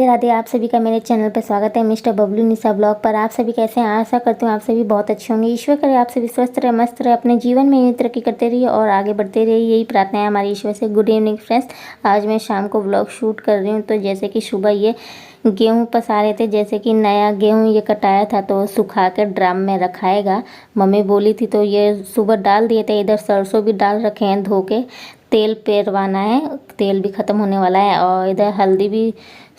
राधे। आप सभी का मेरे चैनल पर स्वागत है मिस्टर बबलू निशा ब्लॉग पर। आप सभी कैसे हैं? आशा करती हूँ आप सभी बहुत अच्छे होंगे। ईश्वर करे आप सभी स्वस्थ रहे, मस्त रहे, अपने जीवन में यूँ तरक्की करते रहिए और आगे बढ़ते रहिए, यही प्रार्थना है हमारी ईश्वर से। Good evening friends. आज मैं शाम को ब्लॉग शूट कर रही हूँ। तो जैसे कि सुबह ये गेहूँ पसा रहे थे, जैसे कि नया गेहूँ ये कटाया था तो सुखा कर ड्राम में रखाएगा, मम्मी बोली थी। तो ये सुबह डाल दिए थे। इधर सरसों भी डाल रखे हैं धो के, तेल पेरवाना है, तेल भी ख़त्म होने वाला है। और इधर हल्दी भी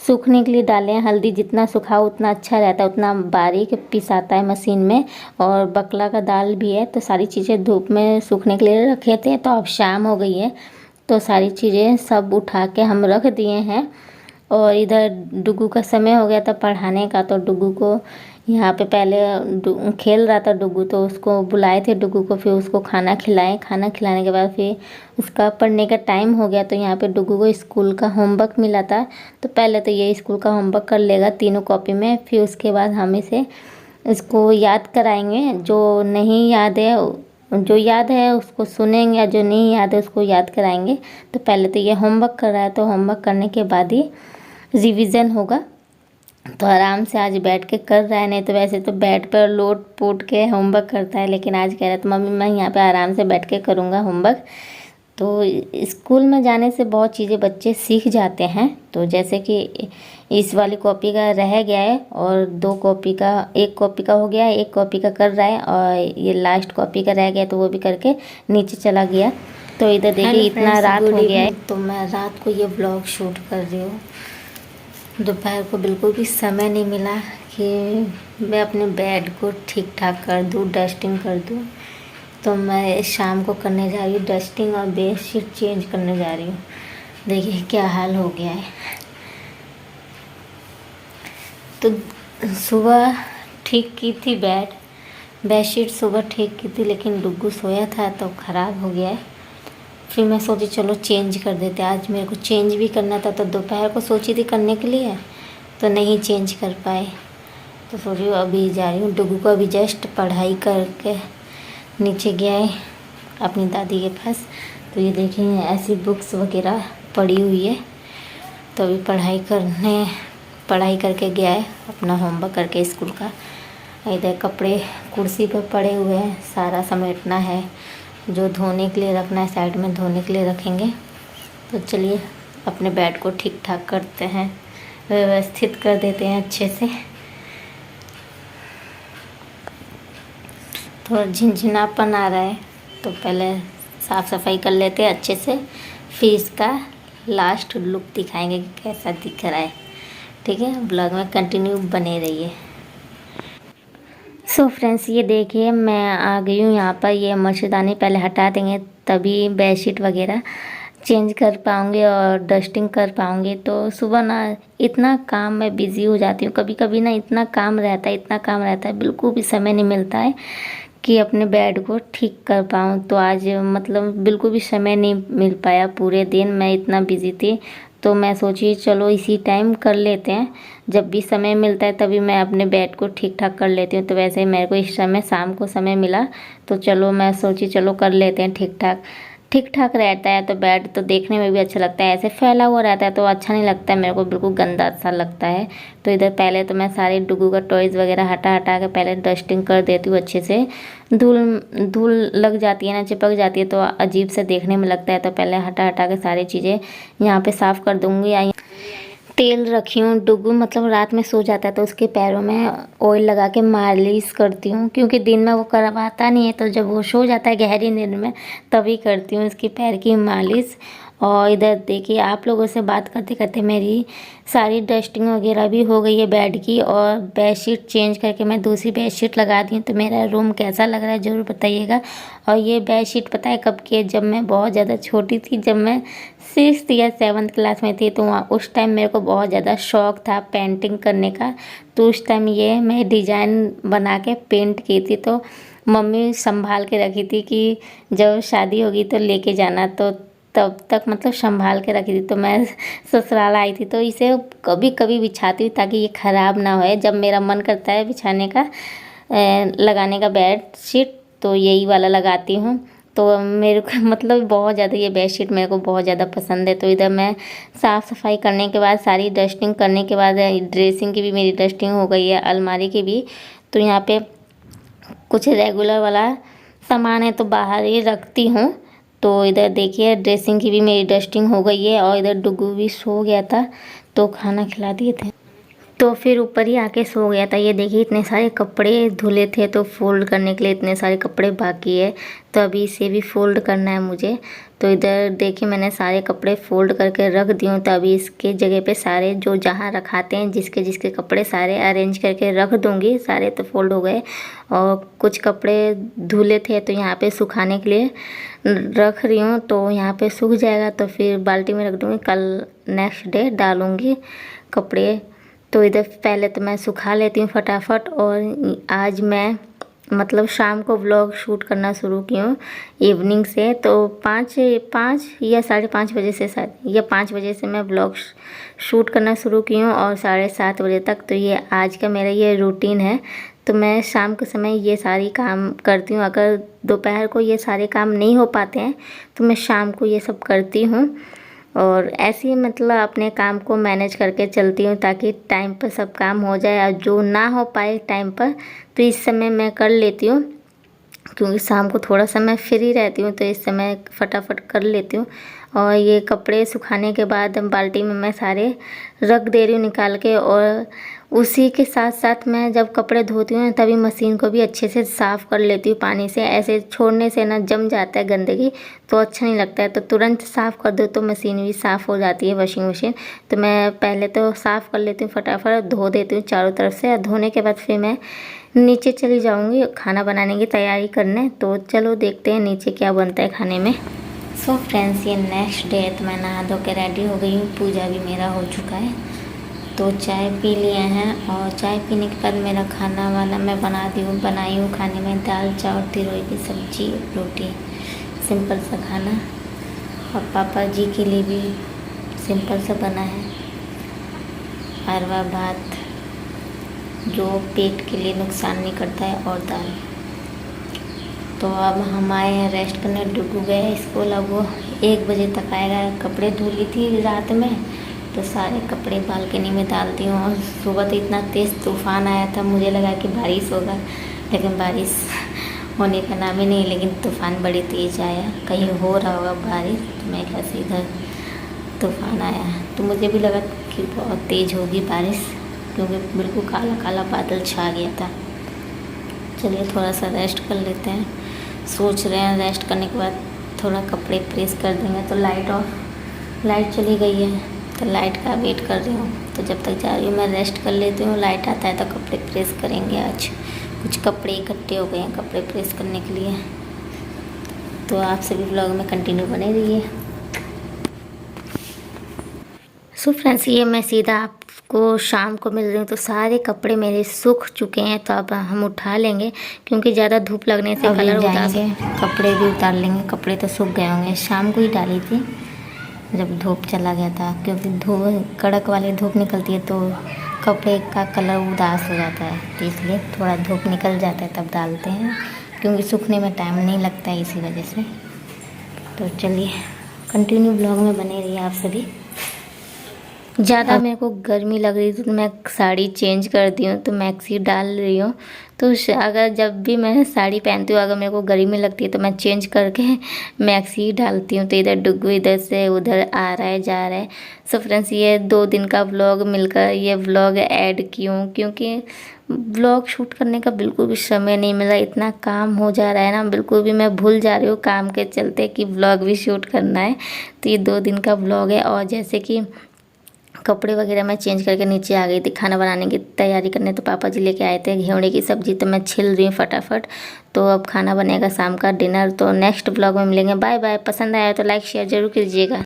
सूखने के लिए डाले हैं। हल्दी जितना सुखाओ उतना अच्छा रहता है, उतना बारीक पिसाता है मशीन में। और बकला का दाल भी है। तो सारी चीज़ें धूप में सूखने के लिए रखे थे। तो अब शाम हो गई है तो सारी चीज़ें सब उठा के हम रख दिए हैं। और इधर डुगू का समय हो गया था पढ़ाने का। तो डुगू को यहाँ पे पहले खेल रहा था डुगू, तो उसको बुलाए थे डुगू को, फिर उसको खाना खिलाए। खाना खिलाने के बाद फिर उसका पढ़ने का टाइम हो गया। तो यहाँ पे डुगू को स्कूल का होमवर्क मिला था। तो पहले तो ये स्कूल का होमवर्क कर लेगा तीनों कॉपी में, फिर उसके बाद हम इसे इसको याद कराएंगे। जो नहीं याद है, जो याद है उसको सुनेंगे, जो नहीं याद है उसको याद कराएंगे। तो पहले तो ये होमवर्क कर रहा है, तो होमवर्क करने के बाद ही रिवीजन होगा। तो आराम से आज बैठ के कर रहा है, नहीं तो वैसे तो बेड पर लोट पोट के होमवर्क करता है। लेकिन आज कह रहा था मम्मी मैं यहाँ पे आराम से बैठ के करूँगा होमवर्क। तो स्कूल में जाने से बहुत चीज़ें बच्चे सीख जाते हैं। तो जैसे कि इस वाली कॉपी का रह गया है और दो कॉपी का, एक कॉपी का हो गया है, एक कॉपी का कर रहा है और ये लास्ट कॉपी का रह गया तो वो भी करके नीचे चला गया। तो इधर देखिए इतना रात हो गया है। तो मैं रात को ये ब्लॉग शूट कर रही हूँ। दोपहर को बिल्कुल भी समय नहीं मिला कि मैं अपने बेड को ठीक ठाक कर दूँ, डस्टिंग कर दूँ। तो मैं शाम को करने जा रही हूँ डस्टिंग और बेडशीट चेंज करने जा रही हूँ। देखिए क्या हाल हो गया है। तो सुबह ठीक की थी बेडशीट सुबह ठीक की थी, लेकिन डुग्गू सोया था तो ख़राब हो गया है। फिर मैं सोची चलो चेंज कर देते। आज मेरे को चेंज भी करना था, तो दोपहर को सोची थी करने के लिए तो नहीं चेंज कर पाए। तो सोची अभी जा रही हूँ। डुग्गू को अभी जस्ट पढ़ाई करके नीचे गया है अपनी दादी के पास। तो ये देखिए ऐसी बुक्स वगैरह पड़ी हुई है। तो अभी पढ़ाई करके गया है, अपना होमवर्क करके स्कूल का। इधर कपड़े कुर्सी पर पड़े हुए हैं, सारा समेटना है। जो धोने के लिए रखना है साइड में धोने के लिए रखेंगे। तो चलिए अपने बेड को ठीक ठाक करते हैं, व्यवस्थित कर देते हैं अच्छे से। थोड़ा झिनझिनापन आ रहा है तो पहले साफ़ सफाई कर लेते हैं अच्छे से, फिर इसका लास्ट लुक दिखाएंगे कि कैसा दिख रहा है। ठीक है, ब्लॉग में कंटिन्यू बने रहिए। सो फ्रेंड्स ये देखिए मैं आ गई हूँ यहाँ पर। ये मच्छरदानी पहले हटा देंगे तभी बेडशीट वगैरह चेंज कर पाऊँगी और डस्टिंग कर पाऊँगी। तो सुबह ना इतना काम में बिज़ी हो जाती हूँ, कभी कभी ना इतना काम रहता है बिल्कुल भी समय नहीं मिलता है कि अपने बेड को ठीक कर पाऊँ। तो आज मतलब बिल्कुल भी समय नहीं मिल पाया, पूरे दिन मैं इतना बिज़ी थी। तो मैं सोची चलो इसी टाइम कर लेते हैं, जब भी समय मिलता है तभी मैं अपने बेड को ठीक ठाक कर लेती हूँ। तो वैसे ही मेरे को इस समय शाम को समय मिला तो चलो मैं सोची चलो कर लेते हैं ठीक ठाक रहता है। तो बेड तो देखने में भी अच्छा लगता है, ऐसे फैला हुआ रहता है तो अच्छा नहीं लगता है, मेरे को बिल्कुल गंदा सा लगता है। तो इधर पहले तो मैं सारे डुगू का टॉयज़ वगैरह हटा के पहले डस्टिंग कर देती हूँ अच्छे से। धूल लग जाती है ना, चिपक जाती है तो अजीब से देखने में लगता है। तो पहले हटा के सारी चीज़ें यहाँ पे साफ़ कर दूँगी। तेल रखी हूँ, डुगू मतलब रात में सो जाता है तो उसके पैरों में ऑयल लगा के मालिश करती हूँ, क्योंकि दिन में वो करवाता नहीं है। तो जब वो सो जाता है गहरी नींद में तभी करती हूँ उसके पैर की मालिश। और इधर देखिए आप लोगों से बात करते करते मेरी सारी डस्टिंग वगैरह भी हो गई है बेड की, और बेडशीट चेंज करके मैं दूसरी बेडशीट लगा दी हूँ। तो मेरा रूम कैसा लग रहा है ज़रूर बताइएगा। और ये बेडशीट पता है कब की है? जब मैं बहुत ज़्यादा छोटी थी, जब मैं 6th या 7th क्लास में थी, तो वहाँ उस टाइम मेरे को बहुत ज़्यादा शौक़ था पेंटिंग करने का। तो उस टाइम ये मैं डिज़ाइन बना के पेंट की थी। तो मम्मी संभाल के रखी थी कि जब शादी होगी तो लेके जाना। तो तब तक मतलब संभाल के रखी थी। तो मैं ससुराल आई थी तो इसे कभी कभी बिछाती हूँ ताकि ये ख़राब ना होए। जब मेरा मन करता है बिछाने का लगाने का बेड शीट तो यही वाला लगाती हूँ। तो मेरे को मतलब बहुत ज़्यादा ये बेडशीट मेरे को बहुत ज़्यादा पसंद है। तो इधर मैं साफ़ सफाई करने के बाद, सारी डस्टिंग करने के बाद, ड्रेसिंग की भी मेरी डस्टिंग हो गई है, अलमारी की भी। तो यहाँ पे कुछ रेगुलर वाला सामान है तो बाहर ही रखती हूँ। तो इधर देखिए ड्रेसिंग की भी मेरी डस्टिंग हो गई है, और इधर डुगू भी सो गया था तो खाना खिला दिए थे, तो फिर ऊपर ही आके सो गया था। ये देखिए इतने सारे कपड़े धुले थे तो फोल्ड करने के लिए इतने सारे कपड़े बाकी है, तो अभी इसे भी फोल्ड करना है मुझे। तो इधर देखिए मैंने सारे कपड़े फोल्ड करके रख दिए हूँ, तो अभी इसके जगह पे सारे जो जहाँ रखाते हैं जिसके जिसके कपड़े सारे अरेंज करके रख दूँगी। सारे तो फोल्ड हो गए और कुछ कपड़े धुले थे तो यहाँ पे सुखाने के लिए रख रही हूँ। तो यहाँ पे सूख जाएगा तो फिर बाल्टी में रख दूँगी, कल नेक्स्ट डे डालूँगी कपड़े। तो इधर पहले तो मैं सुखा लेती हूँ फटाफट। और आज मैं मतलब शाम को व्लॉग शूट करना शुरू की हूँ इवनिंग से, तो 5 या 5:30 बजे से, शायद या 5 बजे से मैं व्लॉग शूट करना शुरू की हूँ और 7:30 बजे तक। तो ये आज का मेरा ये रूटीन है। तो मैं शाम के समय ये सारी काम करती हूँ। अगर दोपहर को ये सारे काम नहीं हो पाते हैं तो मैं शाम को ये सब करती हूँ, और ऐसे ही मतलब अपने काम को मैनेज करके चलती हूँ ताकि टाइम पर सब काम हो जाए। और जो ना हो पाए टाइम पर तो इस समय मैं कर लेती हूँ, क्योंकि शाम को थोड़ा सा मैं फ्री रहती हूँ तो इस समय फटाफट कर लेती हूँ। और ये कपड़े सुखाने के बाद बाल्टी में मैं सारे रख दे रही हूँ निकाल के, और उसी के साथ साथ मैं जब कपड़े धोती हूँ तभी मशीन को भी अच्छे से साफ़ कर लेती हूँ पानी से। ऐसे छोड़ने से ना जम जाता है गंदगी तो अच्छा नहीं लगता है, तो तुरंत साफ़ कर दो तो मशीन भी साफ़ हो जाती है, वॉशिंग मशीन। तो मैं पहले तो साफ़ कर लेती हूँ, फटाफट धो देती हूँ चारों तरफ से। धोने के बाद फिर मैं नीचे चली जाऊँगी खाना बनाने की तैयारी करने। तो चलो देखते हैं नीचे क्या बनता है खाने में। सो फ्रेंड्स, ये नेक्स्ट डे तो मैं नहा धो के रेडी हो गई हूँ, पूजा भी मेरा हो चुका है। तो चाय पी लिए हैं, और चाय पीने के बाद मेरा खाना वाला मैं बनाई हूँ खाने में दाल चावल तिरोई की सब्जी रोटी, सिंपल सा खाना। और पापा जी के लिए भी सिंपल सा बना है अरवा भात जो पेट के लिए नुकसान नहीं करता है, और दाल। तो अब हम आए हैं रेस्ट करने। डुगू गया है स्कूल, अब वो 1 बजे तक आएगा। कपड़े धुली थी रात में तो सारे कपड़े बालकनी में डालती हूँ। और सुबह तो इतना तेज़ तूफ़ान आया था, मुझे लगा कि बारिश होगा, लेकिन बारिश होने का नाम ही नहीं। लेकिन तूफ़ान बड़ी तेज़ आया, कहीं हो रहा होगा बारिश, तो मैं क्या सीधा तूफ़ान आया तो मुझे भी लगा कि बहुत तेज़ होगी बारिश, क्योंकि बिल्कुल काला काला बादल छा गया था। चलिए थोड़ा सा रेस्ट कर लेते हैं। सोच रहे हैं रेस्ट करने के बाद थोड़ा कपड़े प्रेस कर देंगे। तो लाइट चली गई है तो लाइट का वेट कर रही हूँ। तो जब तक जा रही हूँ मैं रेस्ट कर लेती हूँ, लाइट आता है तो कपड़े प्रेस करेंगे। आज कुछ कपड़े इकट्ठे हो गए हैं कपड़े प्रेस करने के लिए। तो आप सभी व्लॉग में कंटिन्यू बने रहिए। सो फ्रेंड्स, ये मैं सीधा आपको शाम को मिल रही हूँ। तो सारे कपड़े मेरे सूख चुके हैं, तो अब हम उठा लेंगे, क्योंकि ज़्यादा धूप लगने से कलर जाएंगे। कपड़े भी उतार लेंगे, कपड़े तो सूख गए होंगे। शाम को ही डाली थी जब धूप चला गया था, क्योंकि धूप कड़क वाली धूप निकलती है तो कपड़े का कलर उदास हो जाता है, तो इसलिए थोड़ा धूप निकल जाता है तब डालते हैं, क्योंकि सूखने में टाइम नहीं लगता है इसी वजह से। तो चलिए कंटिन्यू ब्लॉग में बने रहिए आप सभी। ज़्यादा मेरे को गर्मी लग रही थी तो मैं साड़ी चेंज कर दी हूँ, तो मैक्सी डाल रही हूँ। तो अगर जब भी मैं साड़ी पहनती हूँ अगर मेरे को गर्मी लगती है तो मैं चेंज करके मैक्सी डालती हूँ। तो इधर डुग्गू इधर से उधर आ रहा है जा रहा है। सो फ्रेंड्स, ये 2 दिन का व्लॉग मिलकर ये व्लॉग ऐड की हूँ, क्योंकि व्लॉग शूट करने का बिल्कुल भी समय नहीं मिला। इतना काम हो जा रहा है ना, बिल्कुल भी मैं भूल जा रही हूँ काम के चलते कि व्लॉग भी शूट करना है। तो ये 2 दिन का व्लॉग है। और जैसे कि कपड़े वगैरह मैं चेंज करके नीचे आ गई थी खाना बनाने की तैयारी करने। तो पापा जी लेके आए थे घेवड़े की सब्ज़ी, तो मैं छिल रही हूँ फटाफट। तो अब खाना बनेगा शाम का डिनर। तो नेक्स्ट ब्लॉग में मिलेंगे। Bye bye. पसंद आया तो लाइक शेयर ज़रूर कीजिएगा।